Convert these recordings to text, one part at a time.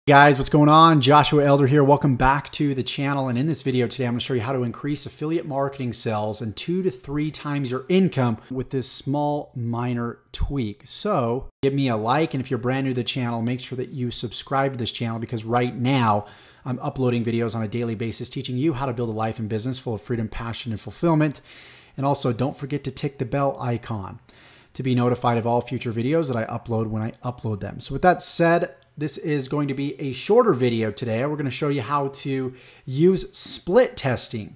Guys, what's going on? Joshua Elder here. Welcome back to the channel. And in this video today, I'm going to show you how to increase affiliate marketing sales and 2 to 3 times your income with this small minor tweak. So give me a like. And if you're brand new to the channel, make sure that you subscribe to this channel because right now I'm uploading videos on a daily basis teaching you how to build a life and business full of freedom, passion, and fulfillment. And also don't forget to tick the bell icon to be notified of all future videos that I upload when I upload them. So with that said, this is going to be a shorter video today. We're going to show you how to use split testing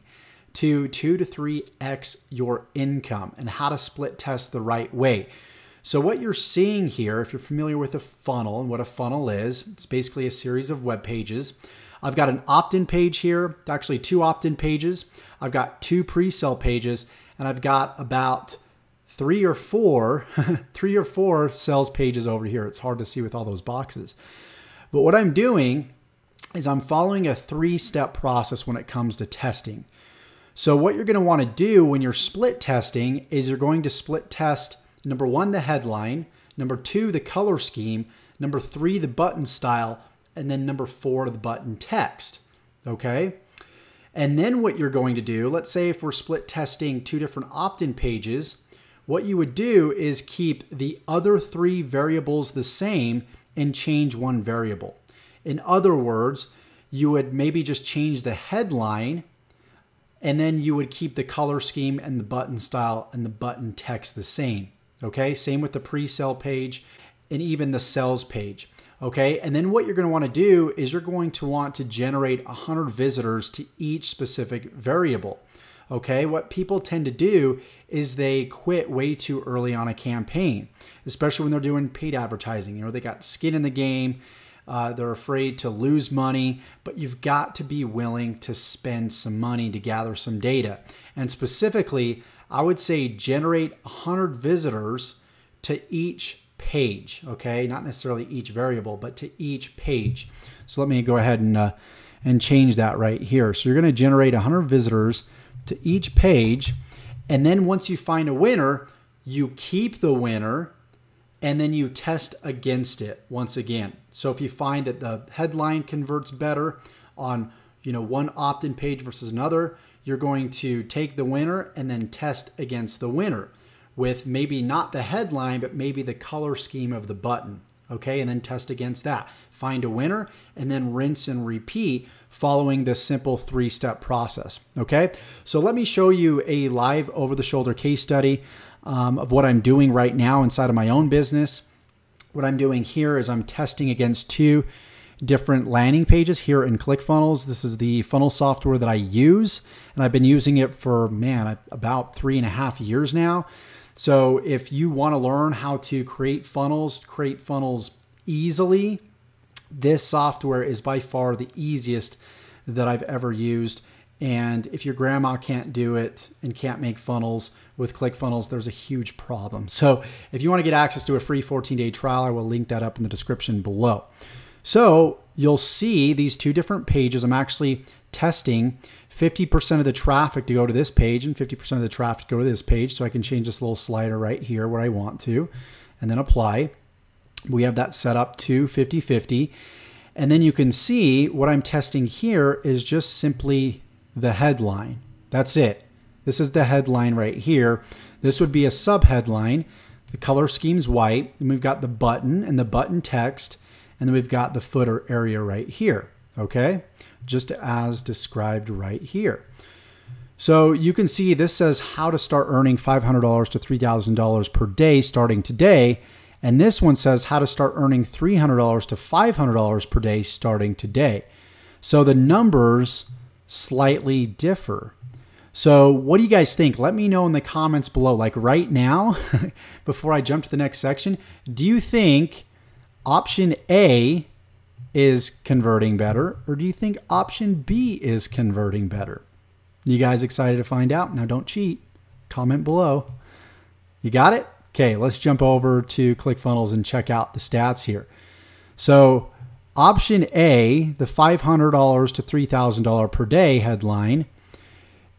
to 2 to 3x your income and how to split test the right way. So what you're seeing here, if you're familiar with a funnel and what a funnel is, it's basically a series of web pages. I've got an opt-in page here, actually 2 opt-in pages. I've got 2 pre-sale pages, and I've got about 3 or 4 sales pages over here. It's hard to see with all those boxes. But what I'm doing is I'm following a 3-step process when it comes to testing. So what you're going to want to do when you're split testing is you're going to split test, number 1, the headline, number 2, the color scheme, number 3, the button style, and then number 4, the button text. Okay? And then what you're going to do, let's say if we're split testing 2 different opt-in pages, what you would do is keep the other 3 variables the same and change 1 variable. In other words, you would maybe just change the headline and then you would keep the color scheme and the button style and the button text the same. Okay, same with the pre-sale page and even the sales page. Okay, and then what you're going to want to do is you're going to want to generate 100 visitors to each specific variable. Okay, what people tend to do is they quit way too early on a campaign, especially when they're doing paid advertising. You know, they got skin in the game, they're afraid to lose money, but you've got to be willing to spend some money to gather some data. And specifically, I would say generate 100 visitors to each page, okay? Not necessarily each variable, but to each page. So let me go ahead and change that right here. So you're going to generate 100 visitors to each page, and then once you find a winner, you keep the winner and then you test against it once again. So if you find that the headline converts better on, you know, one opt-in page versus another, you're going to take the winner and then test against the winner with maybe not the headline, but maybe the color scheme of the button. Okay, and then test against that. Find a winner and then rinse and repeat following this simple 3-step process. Okay, so let me show you a live over-the-shoulder case study of what I'm doing right now inside of my own business. What I'm doing here is I'm testing against 2 different landing pages here in ClickFunnels. This is the funnel software that I use, and I've been using it for, man, about 3.5 years now. So if you want to learn how to create funnels easily, this software is by far the easiest that I've ever used. And if your grandma can't do it and can't make funnels with ClickFunnels, there's a huge problem. So if you want to get access to a free 14-day trial, I will link that up in the description below. So you'll see these 2 different pages. I'm actually testing 50% of the traffic to go to this page and 50% of the traffic to go to this page. So I can change this little slider right here where I want to, and then apply. We have that set up to 50-50. And then you can see what I'm testing here is just simply the headline. That's it. This is the headline right here. This would be a sub-headline. The color scheme's white. And we've got the button and the button text. And then we've got the footer area right here. Okay? Just as described right here. So you can see this says how to start earning $500 to $3,000 per day starting today. And this one says how to start earning $300 to $500 per day starting today. So the numbers slightly differ. So what do you guys think? Let me know in the comments below. Like right now, before I jump to the next section, do you think option A is converting better, or do you think option B is converting better? You guys excited to find out? Now don't cheat. Comment below. You got it? Okay, let's jump over to ClickFunnels and check out the stats here. So option A, the $500 to $3,000 per day headline,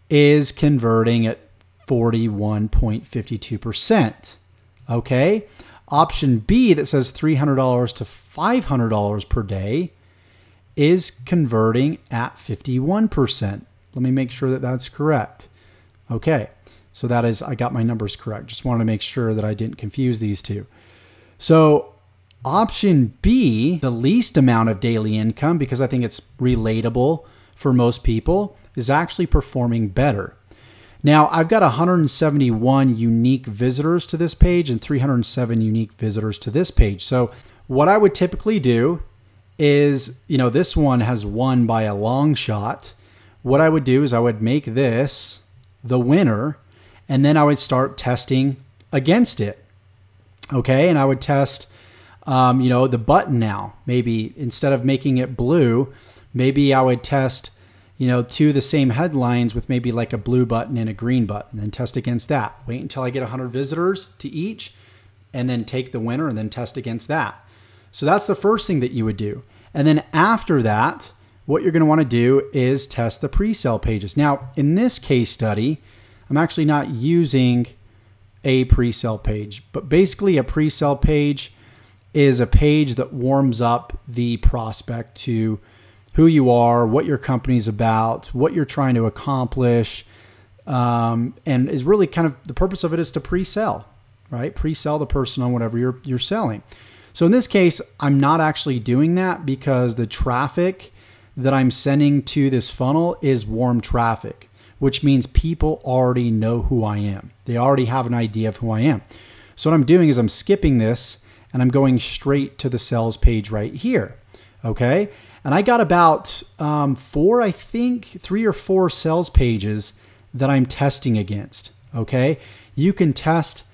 is converting at 41.52%. Okay. Option B that says $300 to $500 per day is converting at 51%. Let me make sure that that's correct. Okay, so that is, I got my numbers correct. Just wanted to make sure that I didn't confuse these two. So option B, the least amount of daily income, because I think it's relatable for most people, is actually performing better. Now, I've got 171 unique visitors to this page and 307 unique visitors to this page. So what I would typically do is, this one has won by a long shot. What I would do is I would make this the winner, and then I would start testing against it. Okay, and I would test, the button now. Maybe instead of making it blue, maybe I would test, two of the same headlines with maybe like a blue button and a green button, and test against that. Wait until I get 100 visitors to each, and then take the winner and then test against that. So that's the first thing that you would do. And then after that, what you're going to want to do is test the pre-sale pages. Now, in this case study, I'm actually not using a pre-sale page, but basically a pre-sale page is a page that warms up the prospect to who you are, what your company's about, what you're trying to accomplish, and is really kind of the purpose of it is to pre-sell, right? Pre-sell the person on whatever you're selling. So in this case, I'm not actually doing that because the traffic that I'm sending to this funnel is warm traffic, which means people already know who I am. They already have an idea of who I am. So what I'm doing is I'm skipping this and I'm going straight to the sales page right here. Okay. And I got about three or four sales pages that I'm testing against. Okay. You can test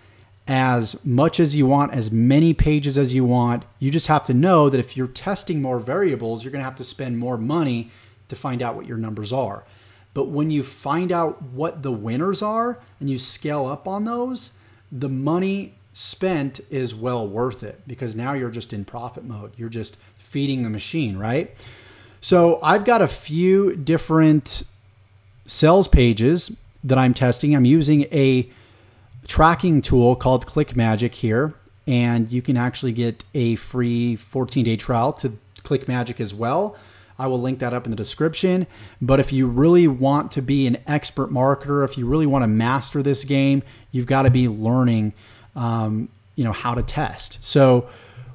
as much as you want, as many pages as you want. You just have to know that if you're testing more variables, you're going to have to spend more money to find out what your numbers are. But when you find out what the winners are and you scale up on those, the money spent is well worth it, because now you're just in profit mode. You're just feeding the machine, right? So I've got a few different sales pages that I'm testing. I'm using a tracking tool called ClickMagick here, and you can actually get a free 14-day trial to ClickMagick as well. I will link that up in the description. But if you really want to be an expert marketer, if you really want to master this game, you've got to be learning how to test. So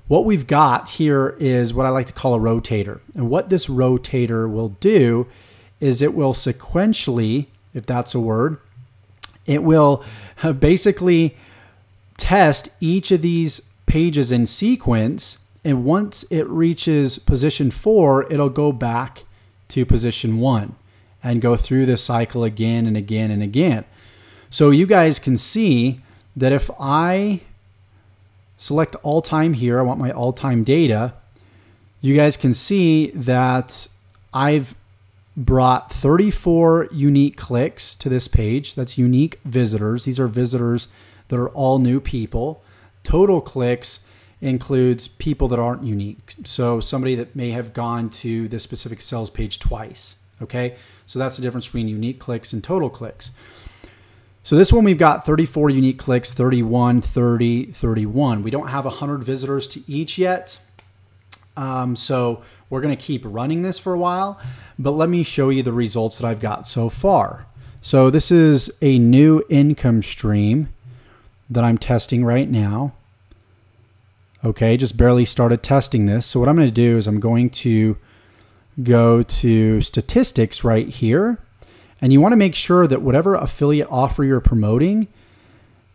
what we've got here is what I like to call a rotator. And what this rotator will do is it will sequentially, if that's a word, it will basically test each of these pages in sequence. And once it reaches position 4, it'll go back to position 1 and go through this cycle again and again and again. So you guys can see that if I select all time here, I want my all time data, you guys can see that I've brought 34 unique clicks to this page. That's unique visitors. These are visitors that are all new people. Total clicks includes people that aren't unique. So somebody that may have gone to this specific sales page twice. Okay. So that's the difference between unique clicks and total clicks. So this one, we've got 34 unique clicks, 31, 30, 31. We don't have 100 visitors to each yet. So we're going to keep running this for a while, but let me show you the results that I've got so far. So this is a new income stream that I'm testing right now. Okay, just barely started testing this. So what I'm going to do is I'm going to go to statistics right here. And you want to make sure that whatever affiliate offer you're promoting,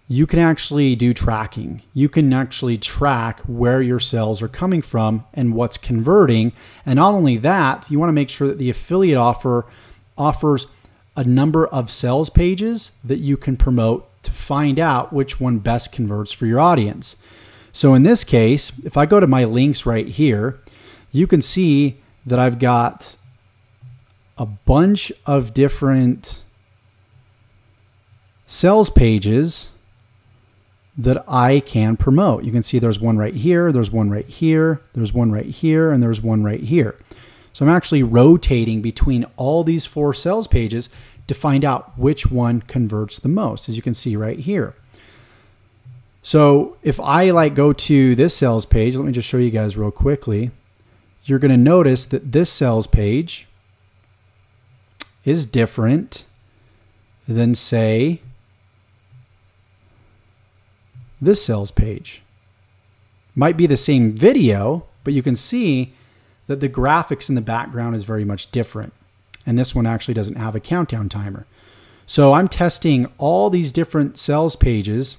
you can actually do tracking. You can actually track where your sales are coming from and what's converting. And not only that, you want to make sure that the affiliate offer offers a number of sales pages that you can promote to find out which one best converts for your audience. So in this case, if I go to my links right here, you can see that I've got a bunch of different sales pages that I can promote. You can see there's one right here, there's one right here, there's one right here, and there's one right here. So I'm actually rotating between all these 4 sales pages to find out which one converts the most, as you can see right here. So if I go to this sales page, let me just show you guys real quickly. you're going to notice that this sales page is different than, say, this sales page. Might be the same video, but you can see that the graphics in the background is very much different. And this one actually doesn't have a countdown timer. So I'm testing all these different sales pages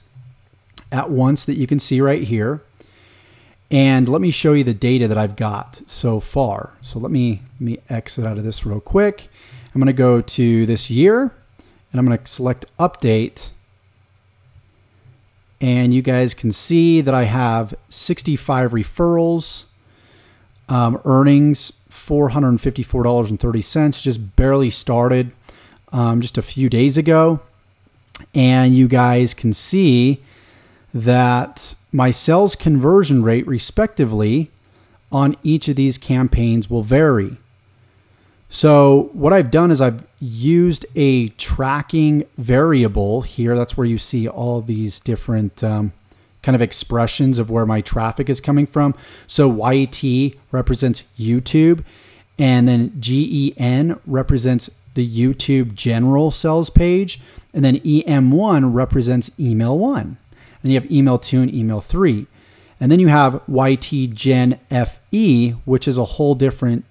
at once that you can see right here. And let me show you the data that I've got so far. So let me exit out of this real quick. I'm going to go to this year and I'm going to select update. And you guys can see that I have 65 referrals, earnings $454.30, just barely started just a few days ago. And you guys can see that my sales conversion rate respectively on each of these campaigns will vary. So what I've done is I've used a tracking variable here. That's where you see all these different kind of expressions of where my traffic is coming from. So YT represents YouTube, and then GEN represents the YouTube general sales page, and then EM1 represents email 1. Then you have email 2 and email 3. And then you have YT Gen FE, which is a whole different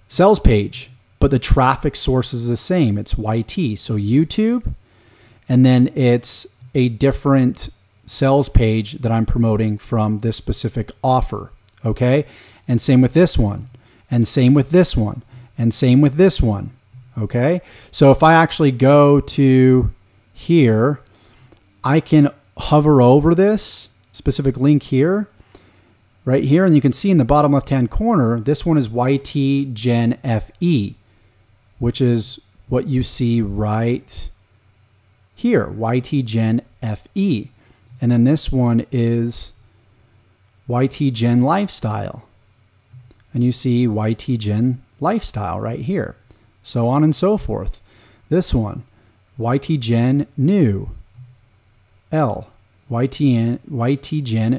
sales page, but the traffic source is the same. It's YT, so YouTube, and then it's a different sales page that I'm promoting from this specific offer, okay? And same with this one, and same with this one, and same with this one, okay? So if I actually go to here, I can hover over this specific link here, right here, and you can see in the bottom left-hand corner, this one is YT Gen FE, which is what you see right here, YT Gen FE. And then this one is YT Gen Lifestyle. And you see YT Gen Lifestyle right here. So on and so forth. This one, YT Gen New L. YT Gen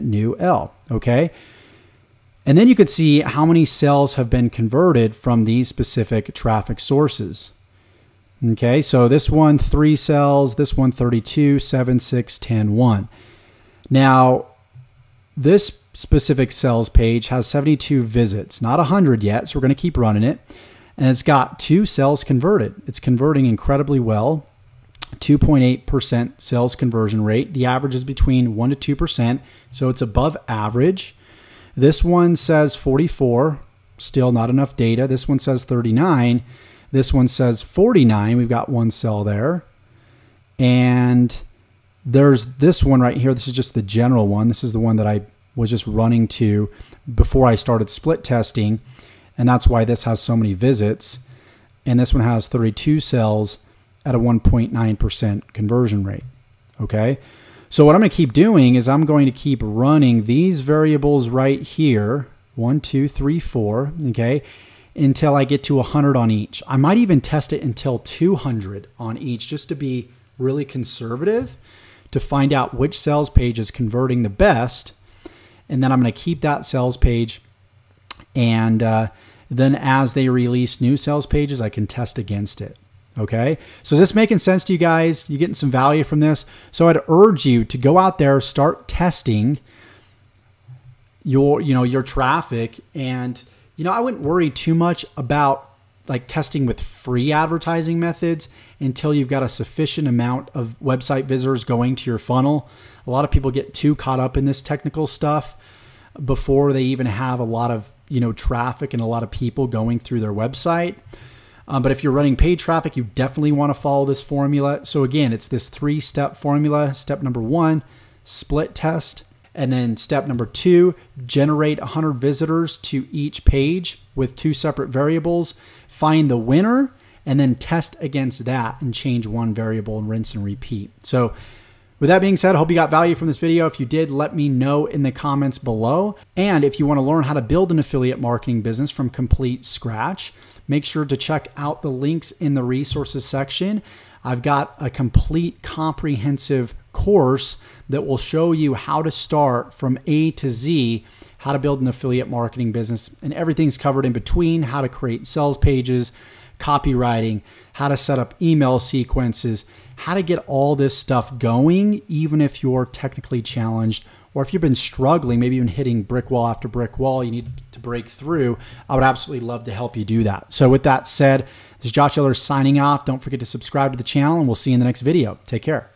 New L. Okay. And then you could see how many sales have been converted from these specific traffic sources. Okay, so this one 3 sales, this one 32, 7, 6, 10, 1. Now, this specific sales page has 72 visits, not 100 yet, so we're going to keep running it. And it's got 2 sales converted. It's converting incredibly well. 2.8% sales conversion rate. The average is between 1 to 2%, so it's above average. This one says 44, still not enough data. This one says 39. This one says 49. We've got 1 cell there. And there's this one right here. This is just the general one. This is the one that I was just running to before I started split testing. And that's why this has so many visits. And this one has 32 cells at a 1.9% conversion rate. Okay. So what I'm going to keep doing is I'm going to keep running these variables right here, 1, 2, 3, 4, okay, until I get to 100 on each. I might even test it until 200 on each just to be really conservative to find out which sales page is converting the best. And then I'm going to keep that sales page. And then as they release new sales pages, I can test against it. Okay, so is this making sense to you guys? You getting some value from this? So I'd urge you to go out there, start testing your traffic, and I wouldn't worry too much about like testing with free advertising methods until you've got a sufficient amount of website visitors going to your funnel. A lot of people get too caught up in this technical stuff before they even have a lot of traffic and a lot of people going through their website. But if you're running paid traffic, you definitely want to follow this formula. So again, it's this 3-step formula. Step number 1, split test. And then step number 2, generate 100 visitors to each page with 2 separate variables. Find the winner and then test against that and change 1 variable and rinse and repeat. So with that being said, I hope you got value from this video. If you did, let me know in the comments below. And if you want to learn how to build an affiliate marketing business from complete scratch, make sure to check out the links in the resources section. I've got a complete comprehensive course that will show you how to start from A to Z, how to build an affiliate marketing business, and everything's covered in between: how to create sales pages, copywriting, how to set up email sequences, how to get all this stuff going, even if you're technically challenged, or if you've been struggling, maybe even hitting brick wall after brick wall, you need to break through. I would absolutely love to help you do that. So with that said, this is Josh Elder signing off. Don't forget to subscribe to the channel, and we'll see you in the next video. Take care.